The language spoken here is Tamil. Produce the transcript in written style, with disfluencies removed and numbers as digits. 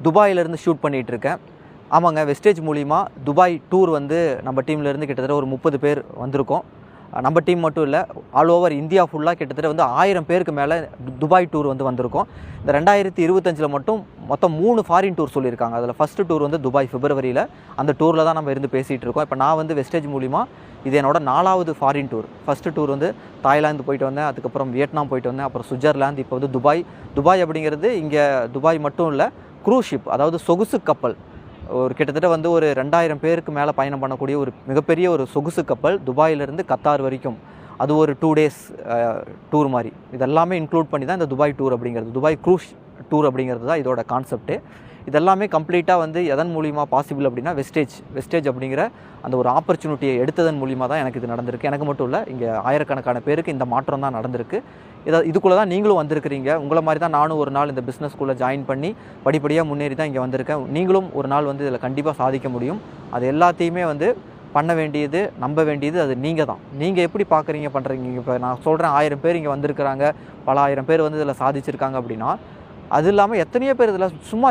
துபாயிலேருந்து ஷூட் பண்ணிகிட்ருக்கேன். ஆமாங்க, வெஸ்டேஜ் மூலிமா துபாய் டூர் வந்து நம்ம டீம்லேருந்து கிட்டத்தட்ட ஒரு 30 பேர் வந்திருக்கோம். நம்ம டீம் மட்டும் இல்லை, ஆல் ஓவர் இந்தியா ஃபுல்லாக கிட்டத்தட்ட வந்து 1000 பேருக்கு மேலே துபாய் டூர் வந்து வந்திருக்கோம். இந்த 2025 மட்டும் மொத்தம் 3 ஃபாரின் டூர் சொல்லியிருக்காங்க. அதில் ஃபஸ்ட்டு டூர் வந்து துபாய் பிப்ரவரியில், அந்த டூரில் தான் நம்ம இருந்து பேசிகிட்டு இருக்கோம். இப்போ நான் வந்து வெஸ்டேஜ் மூலிமா இது என்னோட 4வது ஃபாரின் டூர். ஃபஸ்ட்டு டூர் வந்து தாய்லாந்து போயிட்டு வந்தேன், அதுக்கப்புறம் வியட்நாம் போயிட்டு வந்தேன், அப்புறம் சுவிட்சர்லாந்து, இப்போ வந்து துபாய். துபாய் அப்படிங்கிறது இங்கே துபாய் மட்டும் இல்லை, க்ரூஸ் ஷிப், அதாவது சொகுசு கப்பல். ஒரு கிட்டத்தட்ட வந்து ஒரு 2000 பேருக்கு மேலே பயணம் பண்ணக்கூடிய ஒரு மிகப்பெரிய ஒரு சொகுசு கப்பல் துபாயிலிருந்து கத்தார் வரைக்கும். அது ஒரு 2 டேஸ் டூர் மாதிரி. இதெல்லாமே இன்க்ளூட் பண்ணி தான் இந்த துபாய் டூர் அப்படிங்கிறது, துபாய் க்ரூஸ் டூர் அப்படிங்கிறது தான் இதோட கான்செப்ட்டு. இதெல்லாமே கம்ப்ளீட்டாக வந்து எதன் மூலிமா பாசிபிள் அப்படின்னா வெஸ்டேஜ் அப்படிங்கிற அந்த ஒரு ஆப்பர்ச்சுனிட்டியை எடுத்ததன் மூலிமா தான் எனக்கு இது நடந்திருக்கு. எனக்கு மட்டும் இல்லை, இங்கே ஆயிரக்கணக்கான பேருக்கு இந்த மாற்றம் தான் நடந்திருக்கு. இதுக்குள்ளே தான் நீங்களும் வந்திருக்கிறீங்க. உங்களை மாதிரி தான் நானும் ஒரு நாள் இந்த பிஸ்னஸ்குள்ளே ஜாயின் பண்ணி படிப்படியாக முன்னேறி தான் இங்கே வந்திருக்கேன். நீங்களும் ஒரு நாள் வந்து இதில் கண்டிப்பாக சாதிக்க முடியும். அது எல்லாத்தையுமே வந்து பண்ண வேண்டியது, நம்ப வேண்டியது அது நீங்கள் தான். நீங்கள் எப்படி பார்க்குறீங்க, பண்ணுறீங்க. இப்போ நான் சொல்கிறேன் 1000 பேர் இங்கே வந்திருக்கிறாங்க, பல 1000 பேர் வந்து இதில் சாதிச்சிருக்காங்க அப்படின்னா, அது இல்லாமல் எத்தனையோ பேர் இதில் சும்மா